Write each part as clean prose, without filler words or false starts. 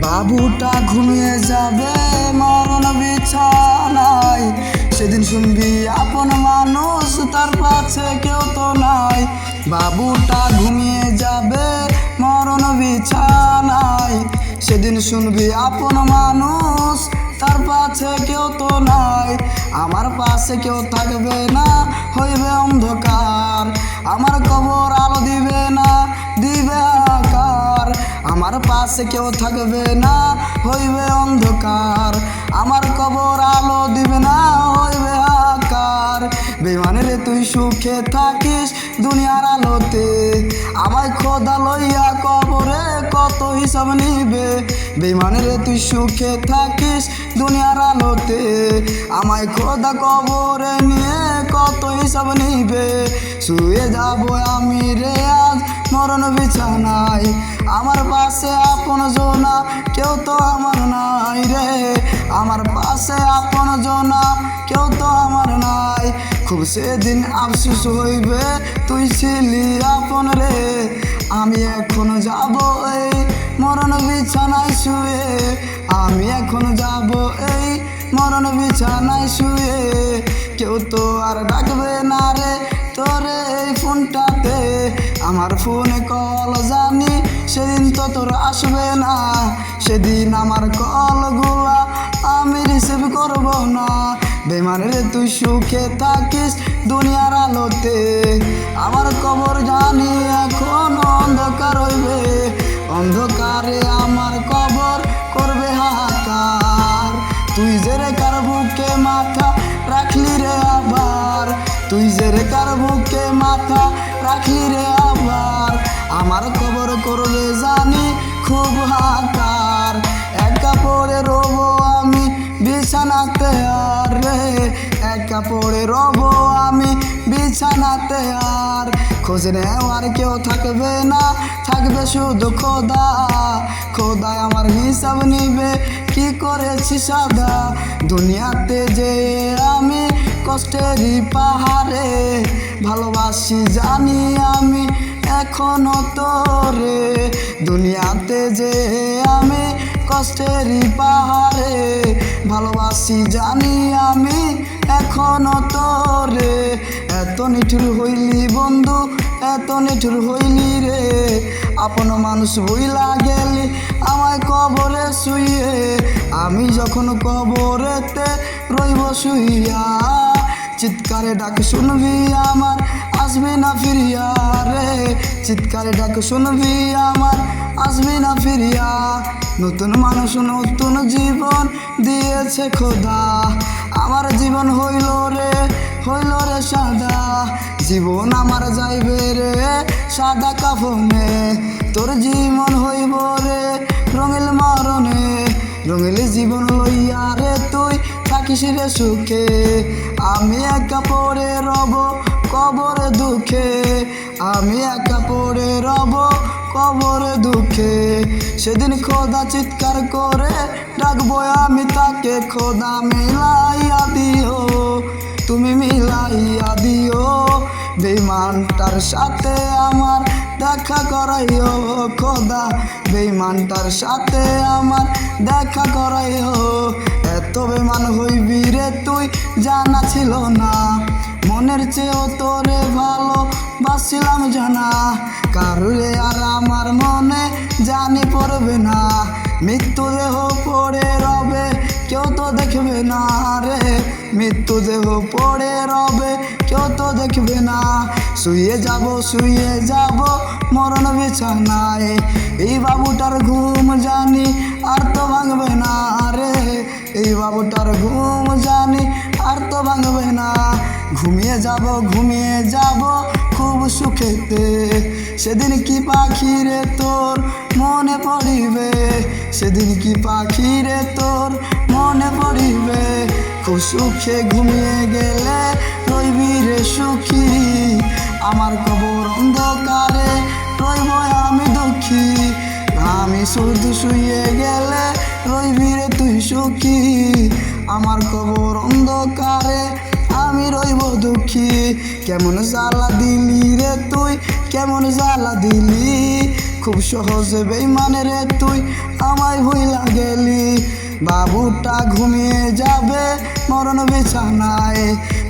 বাবুটা ঘুমিয়ে যাবে মরণ বিছানায়, সেদিন শুনবি আপন মানুষ তার কাছে কেউ তো নাই। বাবুটা ঘুমিয়ে যাবে মরণ বিছানায়, সেদিন শুনবি আপন মানুষ তার পাশে কেউ তো নাই। আমার পাশে কেউ থাকবে না, হইবে অন্ধকার, আমার কবর আলো দিবে না, দিবে আকার। আমার পাশে কেউ থাকবে না, হইবে অন্ধকার, আমার কবর আলো দিবে না, হইবে আকার। বেমানের তুই সুখে থাকিস দুনিয়ার আলোতে, আমায় খোদা লইয়া কবরে কত হিসাব নিবে। বেমানের তুই সুখে থাকিস দুনিয়ার আলোতে, আমায় খোদা কবরে নিয়ে কত হিসাব নিবে। শুয়ে যাবো আমি রে আজ মরণ বিছানায়, আমার পাশে আপন জনা কেউ তো আমার নাই রে, আমার পাশে আপন জনা কেউ তো আমার নাই। খুব সেদিন আফসোস হইবে তুই ছিলি আপন রে, আমি এখন যাব এই মরণ বিছানায় শুয়ে, আমি এখন যাব এই মরণ বিছানায় শুয়ে। কেউ তো আর ডাকবে না রে তোরে এই ফোনটাতে, আমার ফোনে কল জানি সেদিন তো তোর আসবে না, সেদিন আমার কলগুলা আমি রিসিভ করব না। বেমানের তুই সুখে থাকিস দুনিয়ার আলোতে, আমার কবর জানি এখন অন্ধকার হইবে, অন্ধকারে আমার কবর করবে হাহাকার। তুই যে রে কার বুকে মাথা রাখলি রে আবার, তুই যে রে কার বুকে মাথা রাখলি রে আবার, আমার কবর করবে জানি খুব হাহাকার। একা পড়ে রবো আমি বিছানাতে আর রে, একা পড়ে রবো আমি বিছানাতে আর। খোঁজ নেওয়ার কেউ থাকবে না, থাকবে শুধু খোদা, খোদায় আমার হিসাব নিবে কি করেছি সাদা। দুনিয়াতে যে আমি কষ্টেরই পাহাড়ে, ভালোবাসি জানি আমি এখনো তোরে। দুনিয়াতে যে আমি কষ্টেরই পাহাড়ে, ভালোবাসি জানি আমি এখনো তোরে। এত নিঠুর হইলি বন্ধু, এত নিঠুর হইলি রে, আপন মানুষ হইলা গেলি আমায় কবরে শুইয়ে। আমি যখন কবরেতে রইব শুইয়া, চিৎকারে ডাক শুনবি আমার আসবি না ফিরিয়া রে, চিৎকারে ডাক শুনবি আমার আসবি না ফিরিয়া। নতুন মানুষ নতুন জীবন দিয়েছে খোদা, আমার জীবন হইল রে সাদা। জীবন আমার যাইবে রে সাদা কাফনে, তোর জীবন হইব রে রঙিল মরণে। রঙিল জীবন লইয়া রে তুই থাকিস রে সুখে, আমি একা পড়ে রব কবরে দুঃখে, আমি একা পড়ে রব কবরে দুঃখে। সেদিন খোদা চিৎকার করে ডাকবো আমি তাকে, খোদা মিলাইয়া দিও, তুমি মিলাইয়া দিও। বেঈমানটার সাথে আমার দেখা করাইও খোদা, বেঈমানটার সাথে আমার দেখা করাইও। এত বেঈমান হইবি রে তুই জানা ছিল না, মনের চেয়েও তোরে ভালো বাসছিলাম জানা। কারুরে আর আমার মনে জানি পড়বে না, মৃত্যু দেহ পড়ে রবে কেউ তো দেখবে না রে, মৃত্যু দেহ পড়ে রবে কেউ তো দেখবে না। শুয়ে যাব মরণ বিছানায়, এই বাবুটার ঘুম জানি আর তো ভাঙবে না রে, এই বাবুটার ঘুম জানি আর তো ভাঙবে না। ঘুমিয়ে যাব খুব সুখেতে, সেদিন কি পাখি রে তোর মনে পড়িবে, সেদিন কি পাখি রে তোর মনে পড়িবে। খুব সুখে ঘুমিয়ে গেলে রইবি রে সুখী, আমার কবর অন্ধকারে রইব আমি দুঃখী। আমি শুধু শুয়ে গেলে রইবি রে তুই সুখী, আমার কবর অন্ধকারে আমি রইব দুঃখী। কেমন জ্বালা দিলি রে তুই, কেমন জ্বালা দিলি, খুব সহজে বেইমানে রে তুই আমায় ভুইলা গেলি। বাবুটা ঘুমিয়ে যাবে মরণ বিছানায়,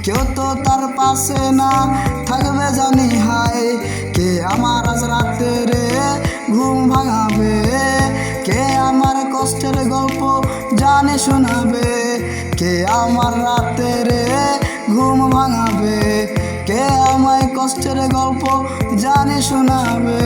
কেউ তো তার পাশে না থাকবে জানি হায়। কে আমার আজ রাতে রে ঘুম ভাঙাবে, কে আমার কষ্টের গল্প জানে শোনাবে। কে আমার রাতে রে ঘুম ভাঙাবে, কে আমায় কষ্টের গল্প জানে শোনাবে।